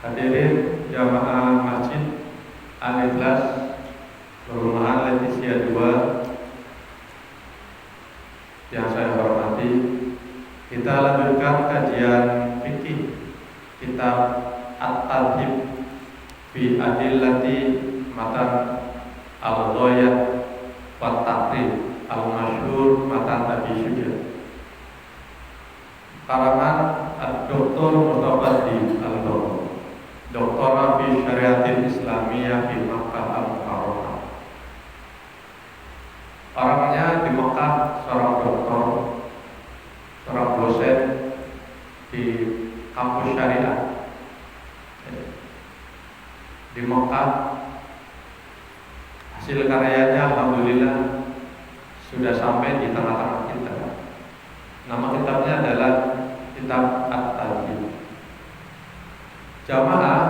Hadirin jamaah Masjid Al-Ikhlas Perumahan Leticia 2 yang saya hormati, kita lanjutkan kajian fikih kitab At-Tarhib fi Adillati Matan Al-Ghayat wa Taqrib Al-Masyhur Matan Abi Syuja, karangan Dr. Murtabadi Al-Bawo, Doktora fi Syariatil Islamiyah di Makkah Al-Mukarramah. Orangnya di Makkah seorang doktor, seorang dosen di kampus syariah di Makkah. Hasil karyanya alhamdulillah sudah sampai di tengah-tengah kita. Nama kitabnya adalah Kitab At-Tarhib. Jamaah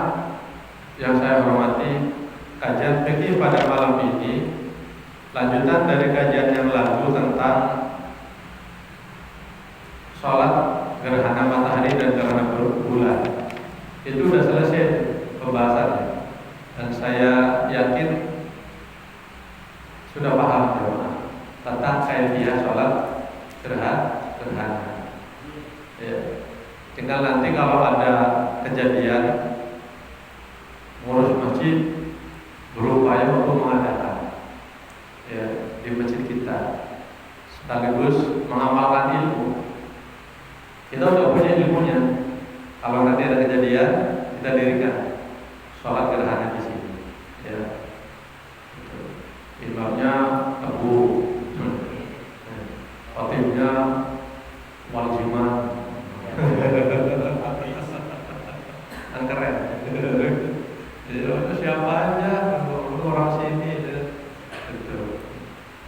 yang saya hormati, kajian fikih pada malam ini lanjutan dari kajian yang lalu tentang sholat gerhana matahari dan gerhana bulan. Itu sudah selesai pembahasannya, dan saya yakin sudah paham jamaah tentang kaifiah sholat gerhana. Ya. Tinggal nanti kalau ada kejadian ngurus masjid berupaya untuk mengadakan di masjid kita, sekaligus mengamalkan ilmu. Kita sudah punya ilmunya. Kalau nanti ada kejadian, kita dirikan sholat gerhana di sini. Ya. Imamnya Abu, khotibnya Waljiman. Kan keren. Siapa aja orang sini.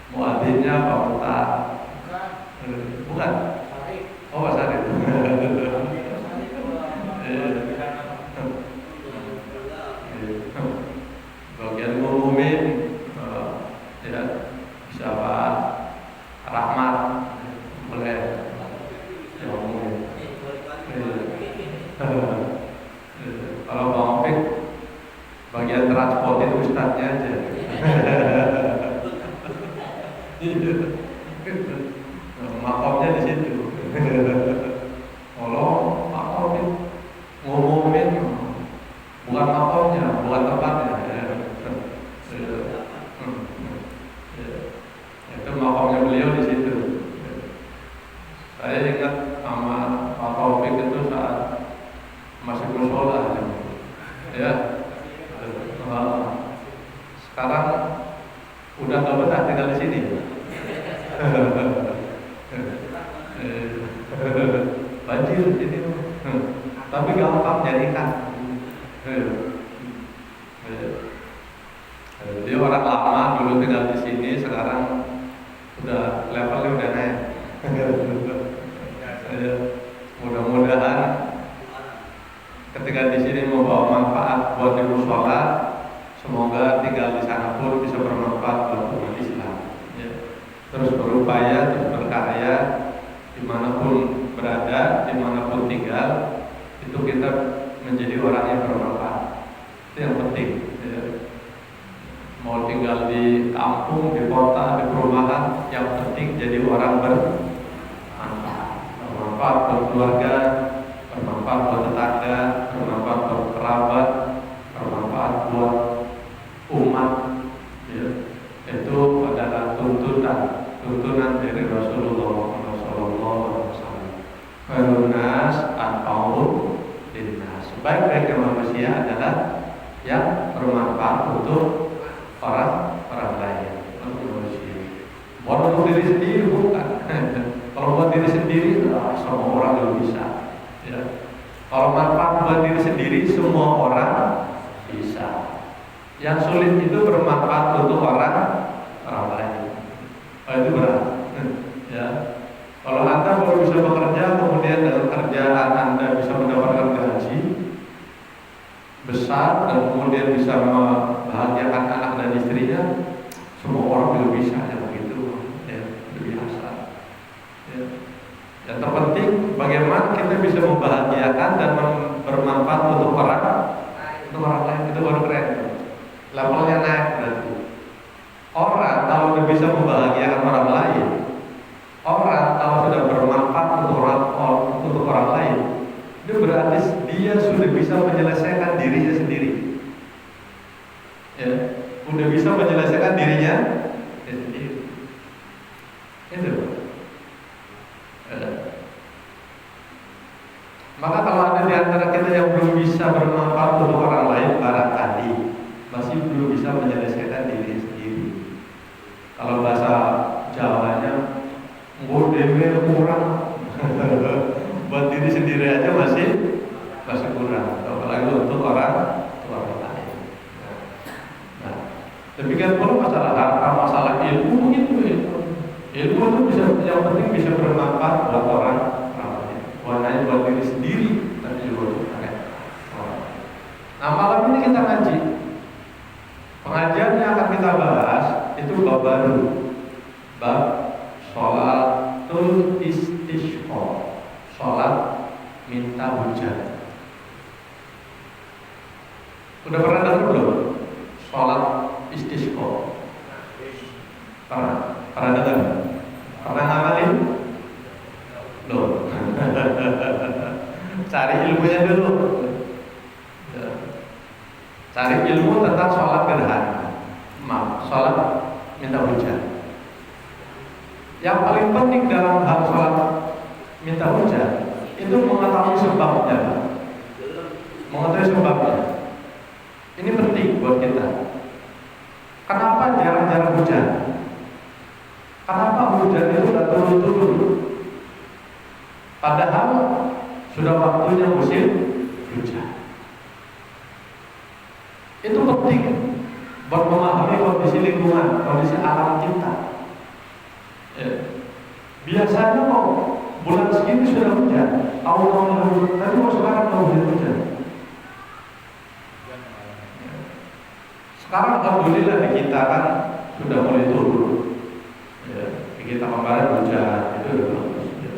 Muadzinnya Pak Muta. Bukan. Oh, Pak Sarif. Bagian ngumumin siapa Rahmat boleh. Kalau Bang Opik bagian transportin ustadznya aja. Makomnya di situ. Kalau Pak Opik ngumumin bukan makomnya, bukan tempatnya. Itu makomnya beliau di situ. Saya ingat sama Pak Taufik itu saat masih musola, ya. Sekarang udah nggak betah tinggal di sini. Banjir ini, tapi gampang jadi ikan. Dia orang lama dulu tinggal di sini, sekarang udah levelnya udah naik. Mudah-mudahan ketika di sini membawa manfaat buat di musola, semoga tinggal di sana pun bisa bermanfaat buat umat Islam. Ya. Terus berupaya, terus berkarya, dimanapun berada, dimanapun tinggal, itu kita menjadi orang yang bermanfaat. Itu yang penting. Ya. Mau tinggal di kampung, di kota, di perumahan, yang penting jadi orang bermanfaat buat keluarga, bermanfaat buat tetangga, bermanfaat buat kerabat, bermanfaat buat umat. Ya. Itu adalah tuntunan dari Rasulullah SAW. Khairun nas anfa'uhum linnas. Sebaik-baiknya manusia adalah yang bermanfaat untuk orang lain, manusia. Buat diri sendiri bukan. Kalau buat diri sendiri, semua orang juga bisa. Ya. Kalau manfaat buat diri sendiri, semua orang bisa. Yang sulit itu bermanfaat untuk orang lain. Itu berat. Ya. Kalau Anda baru bisa bekerja, kemudian dengan kerjaan Anda bisa mendapatkan gaji besar dan kemudian bisa membahagiakan anak dan istrinya, semua orang juga bisa yang begitu. Ya, biasa. Ya. Yang terpenting bagaimana kita bisa membahagiakan dan bermanfaat untuk orang untuk orang lain, itu baru keren. Levelnya naik berarti. Orang kalau udah bisa membahagiakan orang lain, orang kalau sudah bermanfaat untuk orang lain, itu berarti dia sudah bisa menyelesaikan dirinya sendiri. Ya, udah bisa menyelesaikan dirinya sendiri. Itu. Maka kalau ada di antara kita yang belum bisa bermanfaat untuk orang lain, barangkali masih belum bisa menyelesaikan diri sendiri. Kalau bahasa Jawanya, dewe kurang, buat diri sendiri aja masih kurang, apalagi untuk orang lain. Nah, demikian pula masalah harta, masalah ilmu itu. Ilmu itu bisa, yang penting bisa bermanfaat buat orang lain, bukan hanya buat diri sendiri, tapi juga untuk orang. Nah, malam ini kita ngaji. Pengajian yang akan kita bahas itu bab baru, bab sholatul istisqa, sholat minta hujan. Udah pernah dengar belum? Sholat istisqa? Pernah dengar? Pernah ngamalin? Loh. Cari ilmunya dulu. Cari ilmu tentang sholat gerhana, sholat minta hujan. Yang paling penting dalam hal sholat minta hujan itu mengetahui sebabnya. Mengetahui sebabnya. Ini penting buat kita. Kenapa jarang-jarang hujan? Kenapa hujan itu tidak turun-turun? Padahal sudah waktunya musim hujan. Itu penting buat memahami kondisi lingkungan, kondisi alam kita. Ya. Biasanya kok bulan segini sudah hujan, tahun-tahun lalu, tapi kok sekarang mau hujan? Sekarang alhamdulillah di kita kan sudah mulai turun. Ya, di kita kemarin hujan, itu udah bagus. Ya.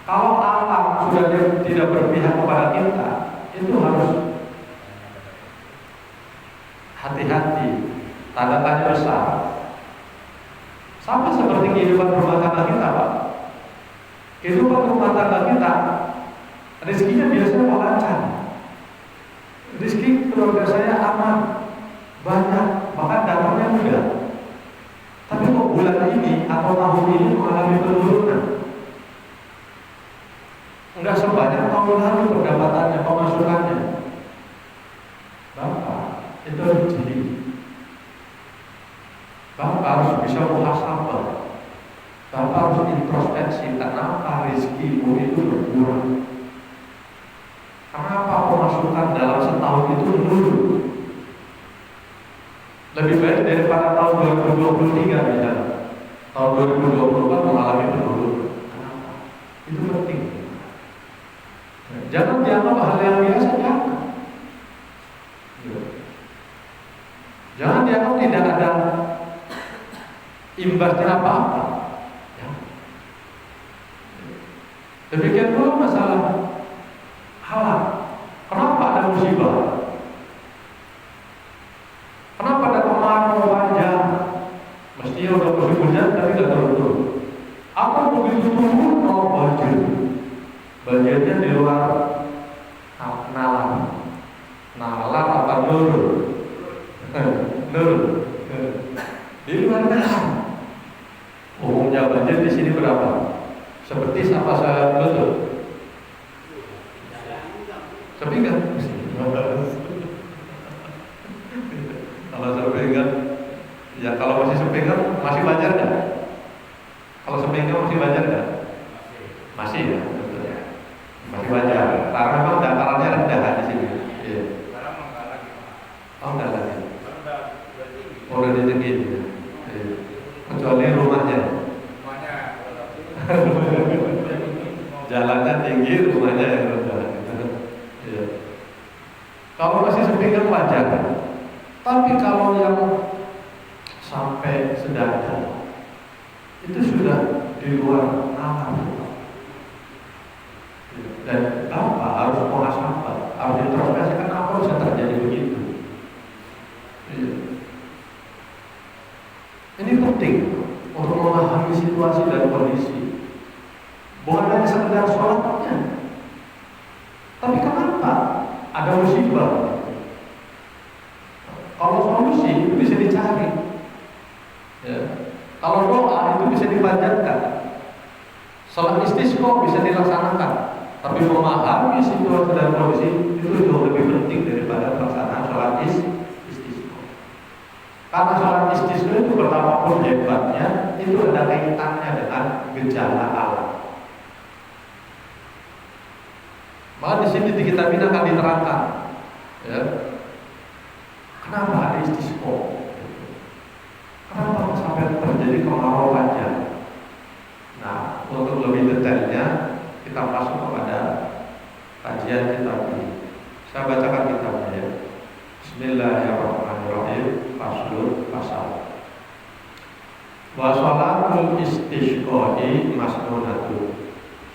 Kalau alam sudah tidak berpihak kepada kita, itu harus hati-hati, tanda tanya besar. Sama seperti kehidupan rumah tangga kita, Pak. Kehidupan rumah tangga kita, rezekinya biasanya lancar. Rezeki keluarga saya aman, banyak, bahkan datangnya mudah. Tapi kok bulan ini atau tahun ini mengalami penurunan? Enggak sebanyak tahun lalu pendapatannya, pemasukannya. Bapak, itu harus jadi. Bapak harus bisa muhasabah. Bapak harus introspeksi, kenapa rezekimu itu berkurang? Kenapa pemasukan dalam setahun itu menurun? Lebih baik daripada tahun 2023 misalnya. Tahun 2024 mengalami penurunan. Kenapa? Itu penting. Jangan dianggap hal yang biasa, jangan. Jangan dianggap tidak ada imbasnya apa-apa. Ya. Demikian pula masalah halal. Kenapa ada musibah? Kenapa ada kemarau panjang? Mestinya udah musim hujan tapi tidak turun-turun. Apa begitu turun mau banjir? Banjirnya di luar nalar apa nurul? Nurul. Di luar nalar. Umumnya banjir di sini berapa? Seperti apa saya betul? Sepinggan. Kalau sepinggan, ya kalau masih sepinggan masih wajar nggak? Kalau sepinggan masih wajar nggak? Masih ya, betul ya. Masih wajar. Karena memang datarannya rendah di sini. Iya. Oh enggak lagi. Oh udah tinggi. Kecuali rumahnya. Jalannya tinggi, rumahnya yang rendah. Ya. Kalau masih sepinggan wajar. Tapi kalau yang sampai sedangkan itu sudah di luar nalar. Dan Bapak harus muhasabah, harus introspeksi kenapa bisa terjadi begitu. Sholat istisqa bisa dilaksanakan, tapi memahami situasi dan kondisi itu jauh lebih penting daripada pelaksanaan sholat istisqa. Karena sholat istisqa itu betapapun hebatnya, itu ada kaitannya dengan gejala alam. Maka di sini di kitab ini akan diterangkan, ya, kenapa ada istisqa, kenapa sampai terjadi kemarau panjang. Nah, untuk lebih detailnya kita masuk kepada kajian kitab ini. Saya bacakan kitabnya ya. Bismillahirrahmanirrahim. Faslun pasal. Wa sholatul istisqa'i masnunatun.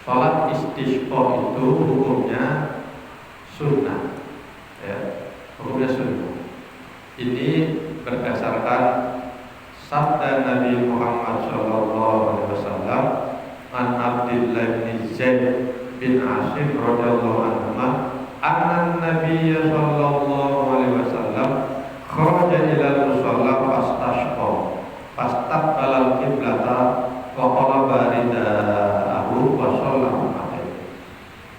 Sholat istisqa itu hukumnya sunnah, ya, hukumnya sunnah. Ini berdasarkan sabda Nabi Muhammad SAW, an Abdillah bin Zaid bin Asim radhiyallahu anhu, anna Nabi sallallahu alaihi wasallam kharaja ila musalla fastasqa fastaqbala al-qiblata wa qalaba ridaahu wa shalla alaihi.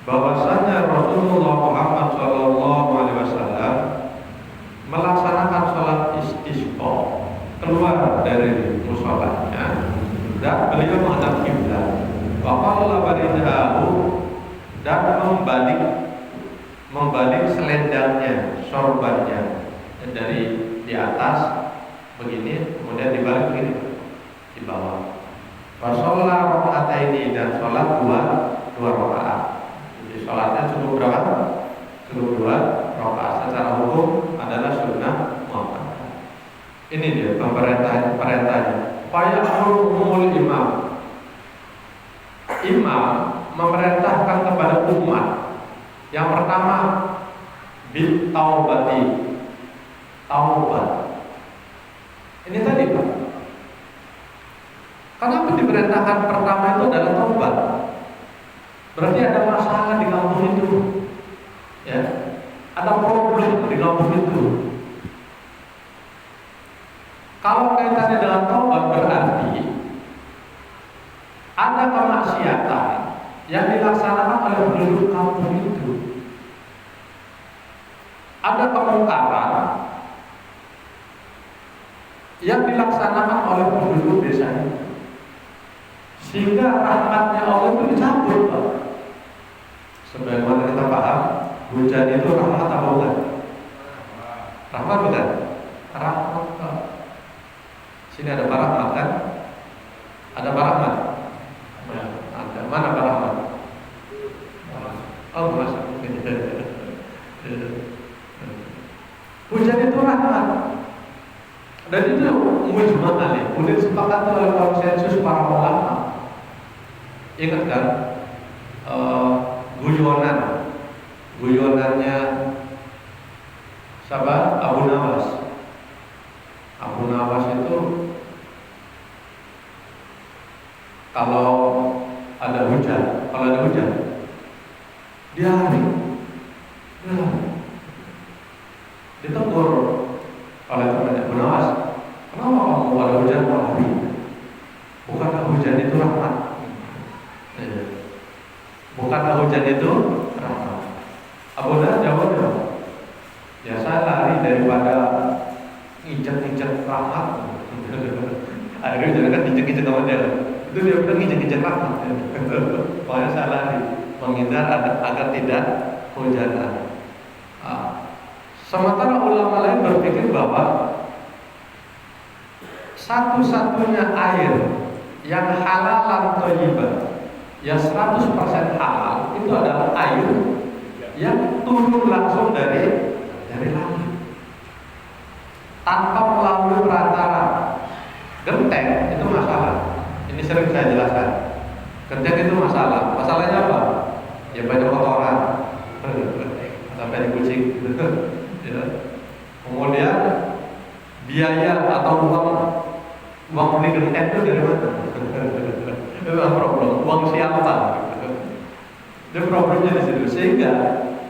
Bahwasanya Rasulullah Muhammad sallallahu alaihi wasallam melaksanakan sholat istisqa, keluar dari musholanya dan beliau menghadap kiblat, wa qalaba ridaahu, dan membalik selendangnya, sorbannya dari di atas begini, kemudian dibalik begini di bawah. Fasolah rakaataini, dan sholat dua rakaat. Jadi sholatnya cukup berapa? Cukup 2 rakaat. Secara hukum adalah sunnah muakkadah. Ini dia perintahnya. Faya'murul imam. Imam memerintahkan kepada umat. Yang pertama, bil taubati, taubat. Ini tadi Pak. Kenapa diperintahkan pertama itu adalah taubat? Berarti ada masalah di kampung itu, ya, ada problem di kampung itu. Kalau kaitannya dengan taubat berarti ada kemaksiatan yang dilaksanakan oleh penduduk kampung itu, ada kemungkaran yang dilaksanakan oleh penduduk desa itu, sehingga rahmatnya Allah itu dicabut, Pak. Sebagaimana kita paham, hujan itu rahmat apa bukan? Rahmat bukan? Rahmat, Pak. Sini ada Pak Rahmat kan? Ada Pak Rahmat? Ada. Mana Pak Rahmat? Oh, masa. Hujan itu rahmat. Dan itu mujma' alaih, kemudian disepakati oleh konsensus para ulama. Ingat kan, guyonannya sahabat Abu Nawas. Abu Nawas itu kalau ada hujan, dia lari. Ditegur oleh temannya, Abu Nawas, kenapa kamu ada hujan kok lari? Bukankah hujan itu rahmat? Bukankah hujan itu rahmat? Abu Nawas jawab, ya saya lari daripada nginjek-nginjek rahmat. Akhirnya jangan kan nginjek-nginjek sama dia. Itu dia bilang nginjek-nginjek rahmat. Pokoknya saya lari menghindar agar tidak hujanan. Sementara ulama lain berpikir bahwa satu-satunya air yang halal thayyibah, yang 100% halal, itu adalah air yang turun langsung dari langit, tanpa melalui perantara. Genteng itu masalah. Ini sering saya jelaskan. Genteng itu masalah. Masalahnya apa? Ya banyak kotoran, sampai di kucing. Ya. Kemudian biaya atau uang beli genteng itu dari mana? Itu problem. Uang siapa? Itu problemnya di situ. Sehingga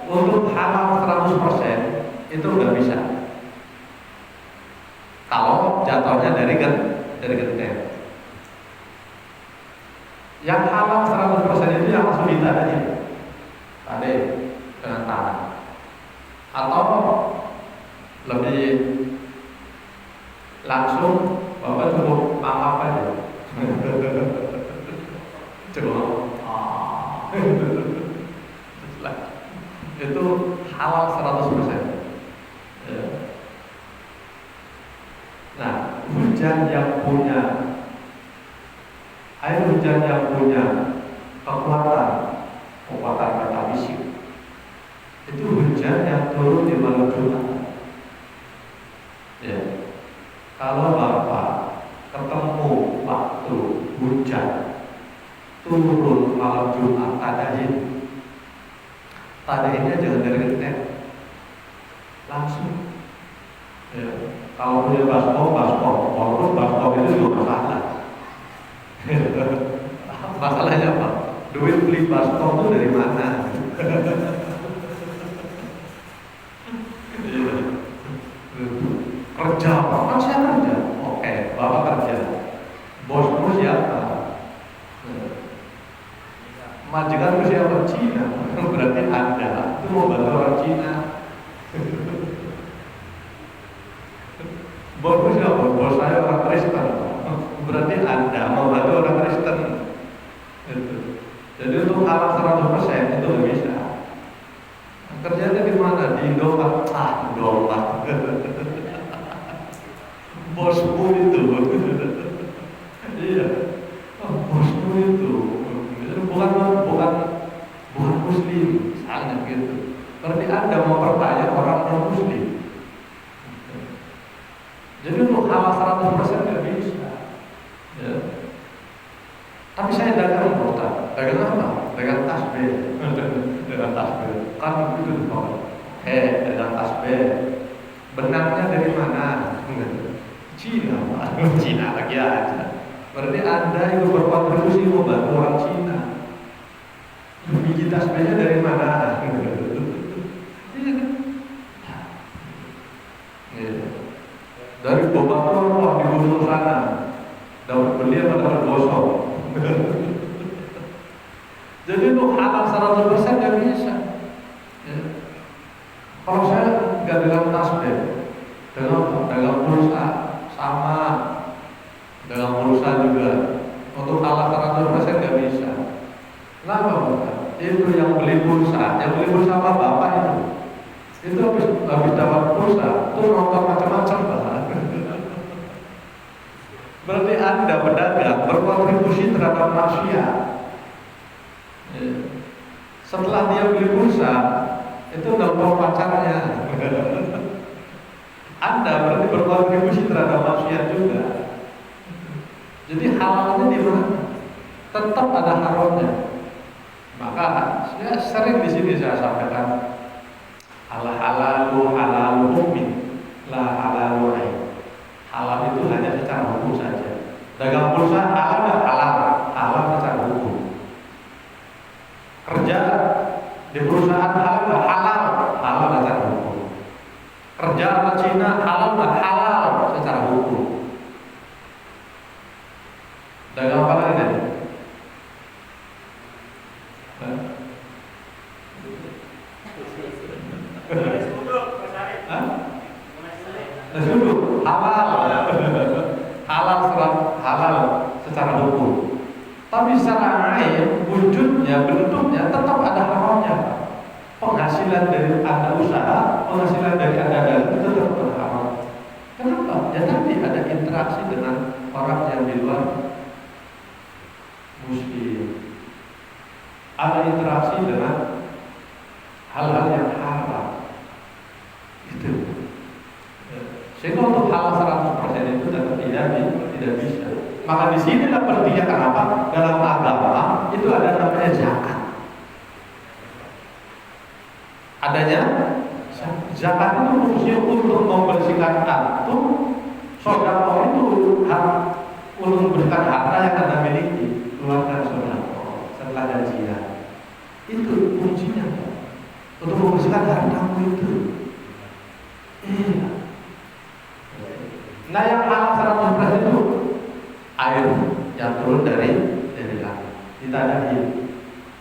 untuk halal 100% itu nggak bisa. Kalau jatuhnya dari genteng. Yang halal tadi dengan tanah, atau lebih langsung Bapak cukup paham aja. Cukup itu halal 100%. Ya. Nah, hujan yang punya air hujan yang punya kekuatan metafisik itu hujan yang turun di malam Jumat. Ya. Kalau Bapak ketemu waktu hujan turun malam Jumat, tadainnya jangan dari internet, langsung. Ya. Kalau punya baskom, walaupun baskom itu juga masalah. Masalahnya apa? Duit beli baskom itu dari mana? Kerja apa? Kan saya kerja. Oke, Bapak kerja. Bosmu siapa? Majikan siapa? Cina. Berarti Anda itu mau bantu orang Cina. Bosmu siapa? Bos saya orang Kristen. Berarti Anda mau bantu orang Kristen. Jadi untuk halal 100% itu nggak bisa. Kerjanya di mana? Di Indomaret. Indomaret. Bosmu itu. Iya. Bosmu itu. Bukan Muslim, sangat gitu. Berarti Anda mau percaya orang non Muslim. Jadi untuk halal 100% nggak bisa. Ya. Tapi saya dagang kota. Dagang apa? Dagang tasbih. Dagang tasbih. Kan itu Pak. Dagang tasbih. Benangnya dari mana? Cina, Pak. Cina lagi aja. Berarti Anda itu berkontribusi membantu orang Cina. Biji tasbihnya dari mana? Dari Bogor di gunung sana. Dapat beli apa dapat gosok? Jadi itu halal 100% nggak bisa. Ya. Kalau saya nggak dagang tasbih, dagang pulsa sama, dagang pulsa juga. Untuk halal 100% nggak bisa. Kenapa Bapak? Itu yang beli pulsa apa Bapak itu habis dapat pulsa, itu nonton macam-macam Pak. Berarti Anda pedagang berkontribusi terhadap maksiat. Setelah dia beli pulsa, itu nonton pacarnya. Anda berarti berkontribusi terhadap maksiat juga. Jadi halalnya di mana? Tetap ada haramnya. Maka saya sering di sini saya sampaikan halalu hukmin, la halalu ain. Halal itu hanya secara hukum saja. Dagang pulsa halal nggak? Halal secara hukum. Kerja di perusahaan halal nggak? Halal secara hukum. Kerja sama Cina halal nggak? Halal secara hukum. Dagang apa lagi tadi? Nasi uduk halal secara hukum. Tapi secara lain wujudnya, bentuknya tetap ada haramnya. Penghasilan dari Anda usaha, penghasilan dari Anda dagang itu tetap berharam. Kenapa? Ya tadi ada interaksi dengan orang yang di luar Muslim. Ada interaksi dengan hal-hal yang haram. Itu. Sehingga untuk hal 100% itu tidak bisa. Maka di sinilah pentingnya kenapa dalam agama itu ada namanya zakat. Adanya zakat itu fungsinya untuk membersihkan antum, sedekah itu untuk memberikan harta yang Anda miliki, keluarkan sedekah setelah gajian. Itu fungsinya untuk membersihkan hartamu itu. Iya. Nah yang halal 100% itu air yang turun dari langit, ditadahin.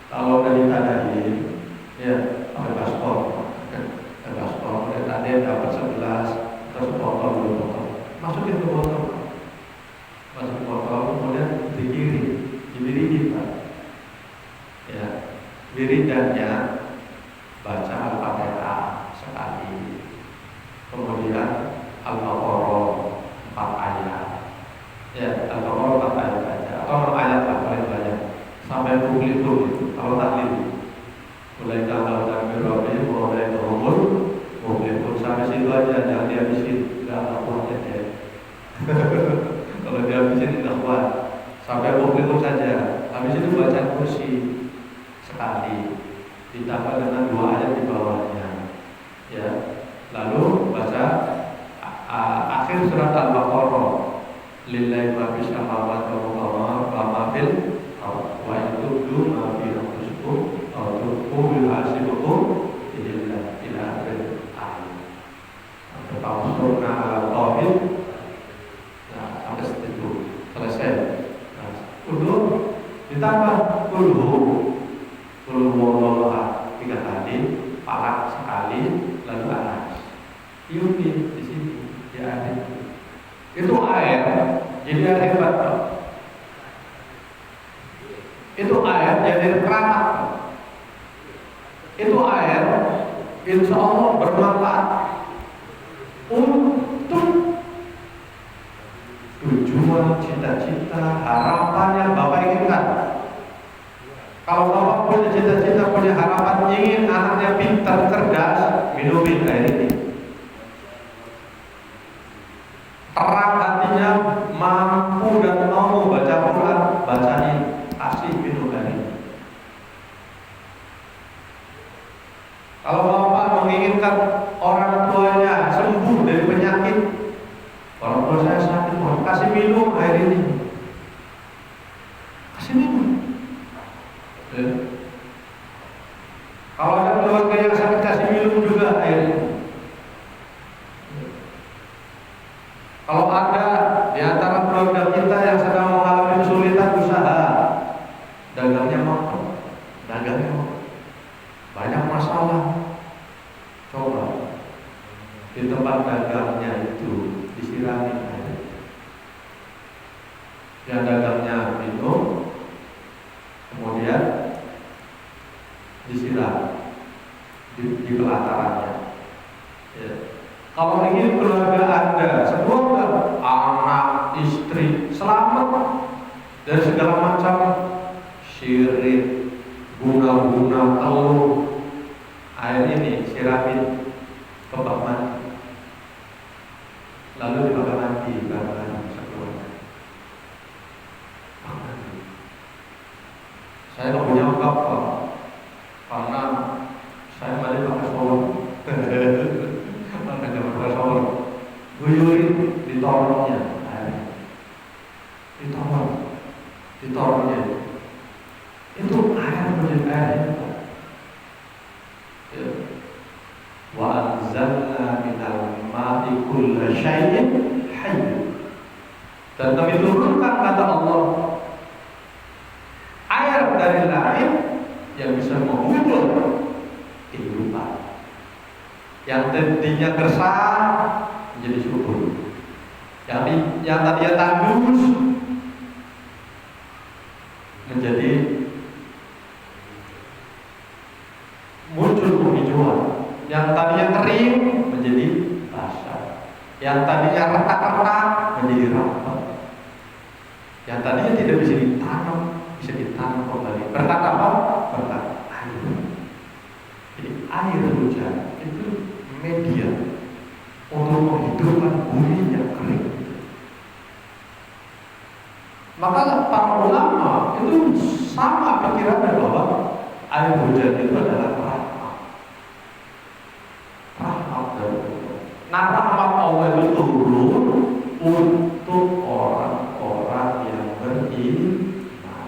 Kalau dari tadahin ya pakai paspor, kemudian tadi dapat 11, terus botol 2 botol, masukin ke botol, masuk botol, kemudian diwiridin Pak, ya wiridannya baca Al-Fatihah sekali, kemudian Al-Baqarah 4 ayat, ya Al-Baqarah 4 ayat aja, atau 6 ayat lah paling banyak, sampai publik kalau tahlil. Mulai tanggal Rabi, mulai umur, pun sampai situ aja, jangan dihabisin, nggak kuatnya deh. Kalau dihabisin nggak kuat, sampai publik saja. Habis itu baca kursi sekali, ditambah dengan 2 ayat di bawahnya, ya. Lalu baca akhir surat Al-Baqarah, lillahi ma fis samawati wa ma fil ardh wa in tubdu ma fi anfusikum Tubuh hasibukum ila akhir ayat. Tawassurna ala tauhid. Nah, sampai situ selesai. Nah, udah ditambah wallahu 3 kali, falak sekali, lalu anas. Yudi di sini di akhir. Itu air. Jadi air hebat. Itu air jadi keramat. Itu air insya Allah bermanfaat untuk tujuan, cita-cita, harapan yang Bapak inginkan. Kalau Bapak punya cita-cita, punya harapan, ingin anaknya pintar, cerdas, minumin air ini. Terang hatinya, mampu dan mau baca Quran, bacain, kasih minum air ini. Kalau Bapak menginginkan orang tuanya sembuh dari penyakit, orang tua saya sakit, kasih minum air ini, kasih minum. Ya. Kalau ada keluarga yang sakit, kasih minum juga air ini. Ya. Kalau ada di antara keluarga kita yang sedang mengalami kesulitan usaha, dagangnya mogok, banyak masalah, coba di tempat dagangnya itu disirami air. Yang dagangnya minum, kemudian disiram di pelatarannya. Ya. Kalau ingin keluarga Anda, semua anak, istri selamat dari segala macam syirik, guna-guna, telur, air ini siramin ke bak mandi, lalu dipakai mandi bareng sekeluarga. Saya nggak punya bak Pak, karena saya mandi pakai shower. Pakai shower, guyurin di torongnya air, di torongnya itu air menjadi air itu. Ya. Wa anzalna minal ma'i kulla syai'in hayy. Dan kami turunkan kata Allah air dari langit yang bisa mengubur kehidupan. Yang tadinya gersang menjadi subur. Yang tadinya tandus menjadi muncul penghijauan, yang tadinya kering menjadi basah, yang tadinya retak-retak menjadi rapat, yang tadinya tidak bisa ditanam kembali. Berkat apa? Berkat air. Jadi air hujan itu media untuk menghidupkan bumi yang kering. Maka para ulama itu sama pikirannya bahwa air hujan itu adalah rahmat dari Allah. Nah, rahmat Allah itu turun untuk orang-orang yang beriman,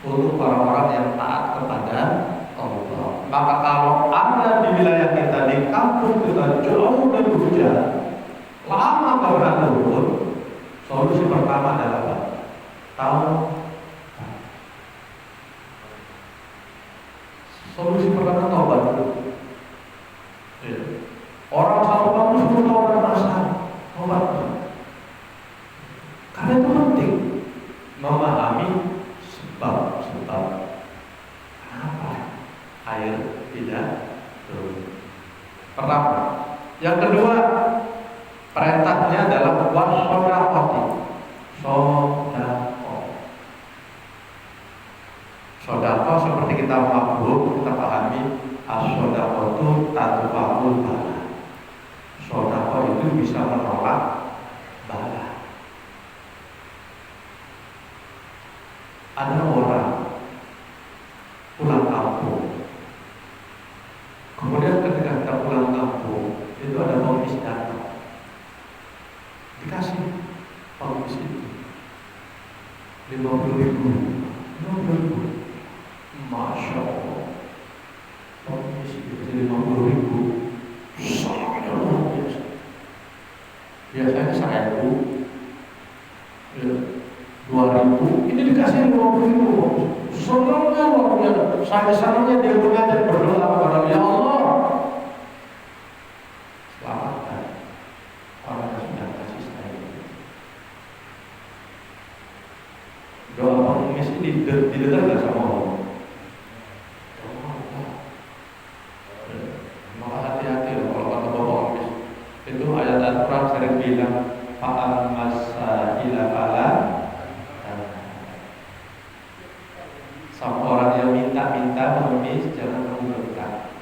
untuk orang-orang yang taat kepada Allah. Maka kalau ada di wilayah kita, di kampung kita jauh dari hujan, lama karena turun, solusi pertama adalah apa? Solusi pertama tahu tobat dulu. Ya. Orang 1 tahun 10 tahun bermasalah, tobat dulu. Karena itu penting memahami sebab-sebab kenapa air tidak turun. Pertama. Yang kedua, perintahnya adalah wasodaqati. Sodaqah seperti kita mabuk, kita pahami as-sodaqatu tadfa'ul bala. Sodaqah itu bisa menolak bala. Ada orang pulang kampung, kemudian ketika kita pulang kampung, itu ada pengemis datang, dikasih pengemis itu 50.000. Masya Allah, pengemis itu 50.000 sangat luar biasa. Biasanya 1.000, 2.000, ini dikasih 50.000. Senangnya luar biasa. Saya senangnya dia mengajar berdoa kepada ya Allah, selamatkan orang yang sudah kasih saya. Doa pengemis ini didengar nggak sama Allah? Maka hati-hati loh kalau kata bapak pengemis. Itu ayat Al-Quran sering bilang fa'al masa ila fala. Sama orang yang minta pengemis jangan kamu berkat.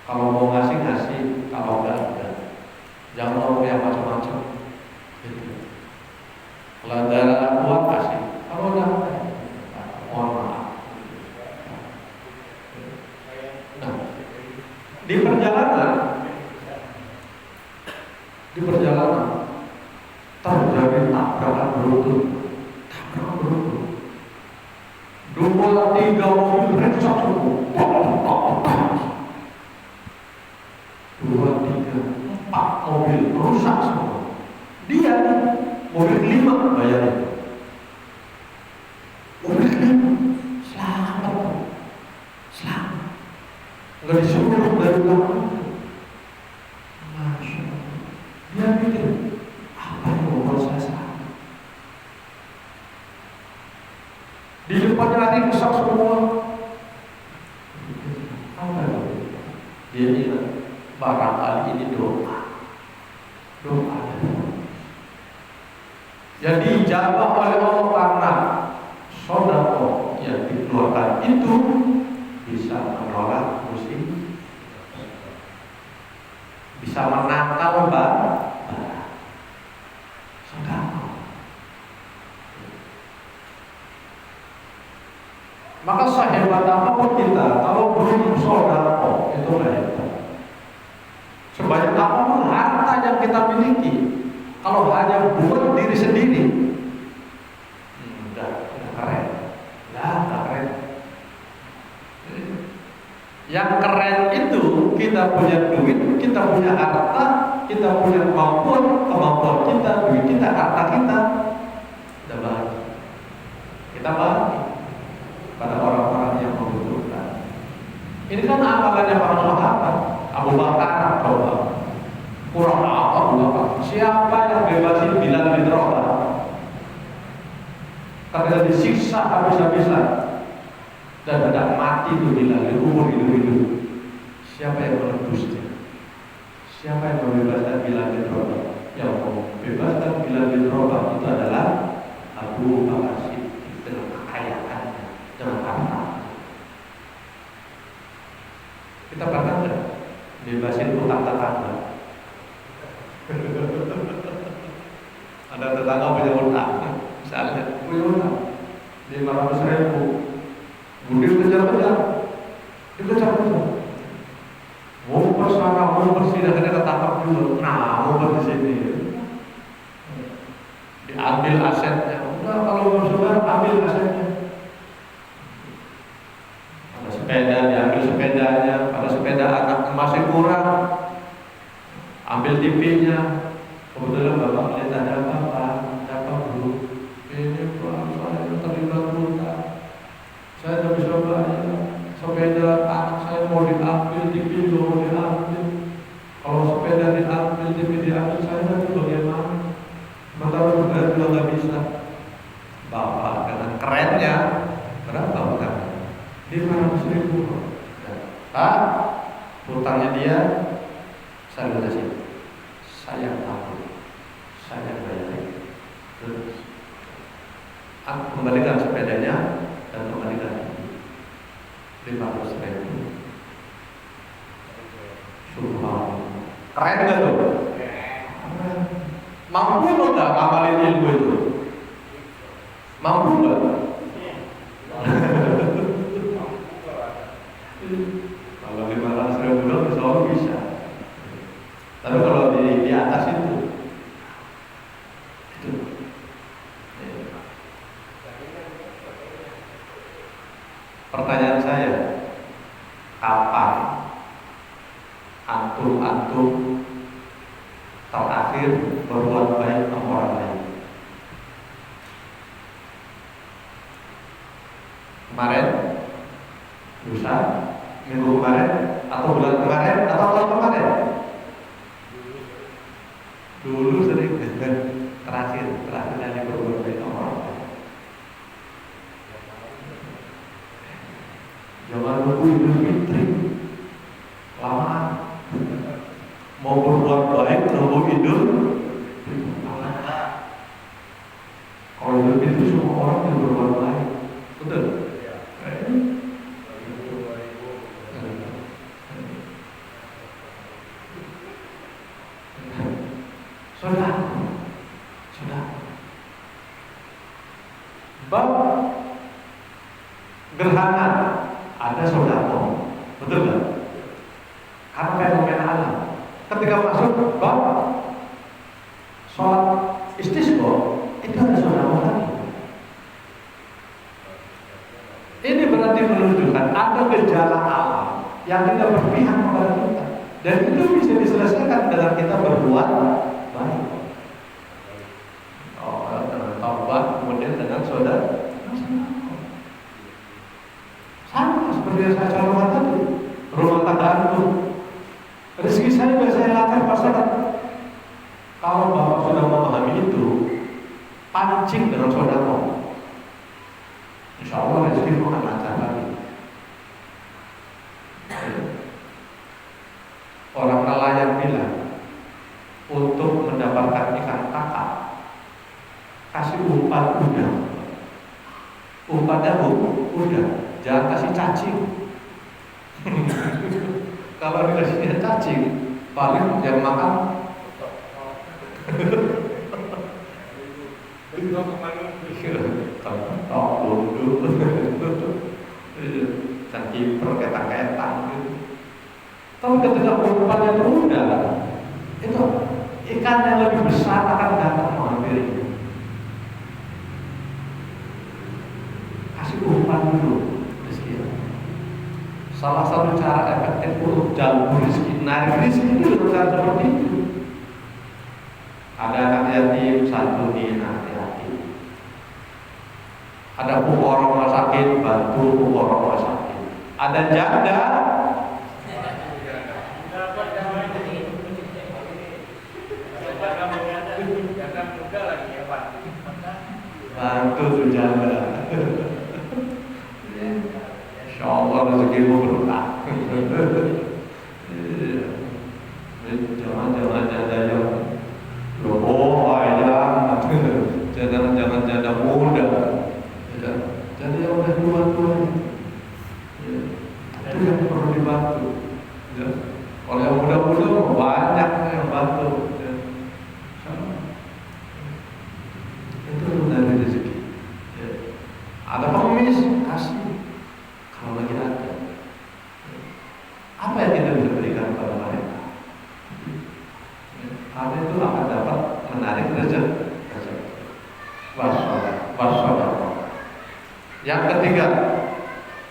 Kalau mau ngasih, kalau enggak. Jangan mau yang macam-macam. Gitu. Kalau ada uang kasih, kalau enggak, mohon maaf. Nah, di perjalanan terjadi tabrakan beruntun. 2-3 mobil rusak semua. 2-3-4 mobil rusak semua. Dia mobil kelima bayarnya. Mobil kelima selamat. Nggak disuruh dari belakang. Masya Allah. Dia pikir apa yang membuat saya selamat? Di depannya hari rusak semua. Apa itu? Dia bilang barangkali ini doa. Yang dijawab oleh Allah karena sedekah yang dikeluarkan itu bisa menolak musibah, bisa menangkal bala. Maka sehebat apapun kita, kalau belum sedekah itu hebat. Sebanyak apapun harta yang kita miliki, kalau hanya buat diri sendiri, nggak keren. Yang keren itu kita punya duit, kita punya harta, kita punya kemampuan kita, duit kita, harta kita, udah bahagia. Kita bahagia pada orang-orang yang membutuhkan. Ini kan amalannya para sahabat. Abu Bakar coba kurang apa Abu Bakar? Siapa yang bebasin Bilal bin Rabah? Ketika disiksa habis-habisan dan hendak mati itu Bilal, dikubur hidup-hidup. Siapa yang menebusnya? Siapa yang membebaskan Bilal bin Rabah? Yang membebaskan Bilal bin Rabah itu adalah Abu Bakar Siddiq dengan kekayaannya, dengan harta. Kita pernah nggak bebasin utang tetangga? Ada tetangga punya utang, misalnya punya utang 500.000, budi kejar-kejar, mau sana, mau bersih, dan ketangkap juga. Nah, mau di sini, diambil asetnya. Udah, kalau saudara ambil asetnya. Ada sepeda, diambil sepedanya. Ada sepeda anak masih kurang, ambil TV-nya. Kebetulan bapak lihat ada apa bro? Ini Pak, saya terlibat hutang. Saya tidak bisa bayar. Sepeda anak saya mau diambil. diambil, TV juga diambil. Kalau sepeda diambil, TV diambil, saya nanti bagaimana? Sementara juga nggak bisa. Bapak dengan kerennya berapa utangnya? 500.000. Pak, hutangnya dia saya kasih. Saya tahu, saya bayar. Terus aku kembalikan sepedanya dan kembalikan 500.000. Subhanallah. Keren gak tuh? Mampu nggak ngamalin ilmu itu? Mampu nggak? Kalau 500.000 doang insya Allah bisa. Tapi kalau di atas itu pertanyaan saya, kapan antum terakhir berbuat baik sama orang lain? Kemarin, lusa, minggu kemarin, atau bulan kemarin, atau tahun kemarin? Dulu sering, terakhir kali berbuat baik sama orang lain. Jangan nunggu Idul Fitri lama. Mau berbuat baik nunggu Idul Fitri. Kalau Idul Fitri semua orang yang berbuat baik, betul? Sudah. Bab gerhana ada sodako, betul nggak? Karena fenomena alam. Ketika masuk bab sholat istisqa itu ada sodako lagi. Ini berarti menunjukkan ada gejala alam yang tidak berpihak kepada kita, dan itu bisa diselesaikan dengan kita berbuat baik. Dengan taubat, kemudian dengan saudara. Sama seperti yang saya contohkan tadi, rumah tangga itu. Rezeki saya sudah saya latih pasangan. Kalau bapak sudah memahami itu, pancing dengan saudara. Insya Allah rezeki akan lancar lagi. Orang nelayan bilang, untuk mendapatkan ikan kakap, kasih umpan udang. Umpannya udang, jangan kasih cacing. Kalau dikasihnya cacing, paling yang makan kan kiper ketang-ketang gitu. Tapi ketika umpannya udang, itu ikan yang lebih besar akan datang menghampiri. Kasih umpan dulu rezeki. Salah satu cara efektif untuk jalur rezeki, narik rezeki itu dengan cara seperti itu. Ada anak yatim satu hati-hati. Ada orang rumah sakit, bantu orang rumah sakit. Ada janda, bantu tuh janda. Insya Allah rezekimu berkah. Jangan janda yang jangan janda muda. Jadi yang udah tua-tua itu yang perlu dibantu. Kalau yang muda-muda banyak yang bantu. Itu dari rezeki. Ada pengemis, kasih. Kalau lagi ada, apa yang kita bisa berikan kepada mereka? Hal itu akan dapat menarik rezeki. Wassalam. Yang ketiga,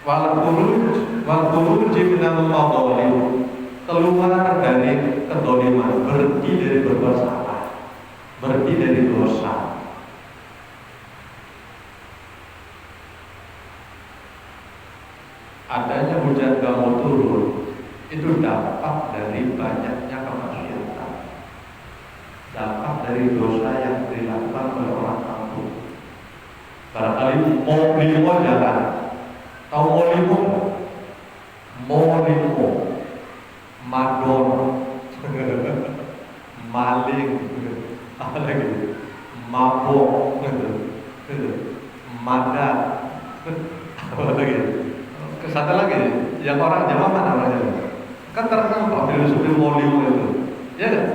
wal khuruj minal madhalim, keluar dari kedoliman, berhenti dari berbuat salah, berhenti dari dosa. Adanya hujan kamu turun itu dampak dari banyaknya kemaksiatan, dampak dari dosa yang dilakukan oleh orang kampung. Barangkali mau limo jalan, tahu mau limo nggak? Mau limo, madon, maling, apa lagi? Mabok, madat, apa lagi? Kesana lagi, yang orang Jawa mana orang Jawa? Kan terkenal Pak filosofi Molimo itu, ya kan?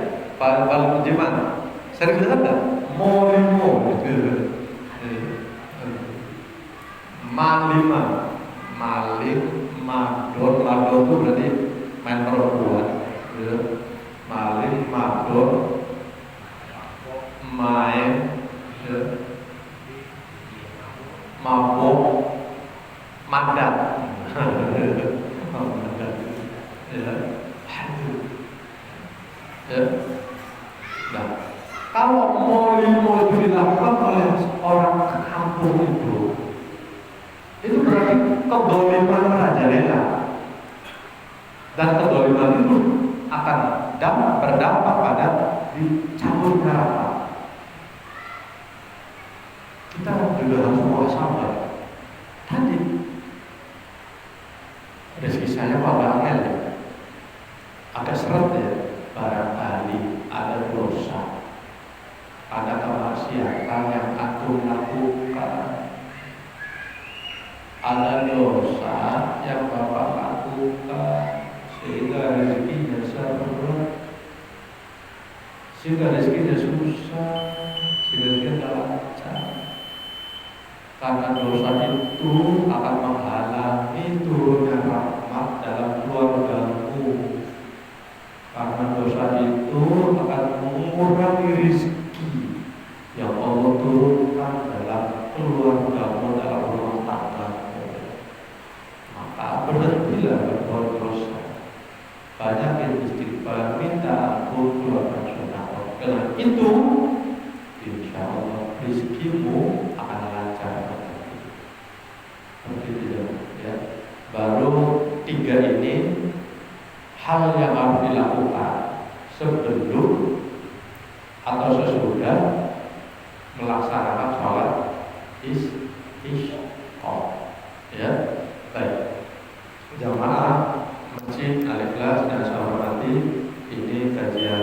Paling gimana? Sering dengar nggak? Molimo, malima, maling, madon, madon itu berarti main perempuan, ya. Maling, madon, main, ya. Mabok, madat, madat, ya. Ya. Nah, kalau molimo itu dilakukan oleh orang kampung itu berarti kedoliman merajalela, dan kedoliman itu akan berdampak pada dicabut neraka. Kita juga harus muhasabah. Tadi rezeki saya Pak Angel ya, agak seret ya. Barangkali ada dosa, ada kemaksiatan yang aku lakukan, ada dosa yang Bapak lakukan, sehingga rezekinya berat, sehingga rezekinya susah, sehingga rezekinya lancar. Karena dosa itu akan menghalangi turunnya rahmat dalam keluargamu. Karena dosa itu akan mengurangi rezeki yang Allah turunkan dalam keluargamu, dalam rumah tanggamu. Maka berhentilah berbuat dosa, banyakin istighfar, minta ampun, keluarkan sedekah. Dengan itu, insya Allah rezekimu akan lancar. Begitu ya. Baru 3 ini hal yang harus dilakukan sebelum atau sesudah melaksanakan sholat isya. Ya, baik. Jamaah Masjid Al-Ikhlas yang saya hormati, ini kajian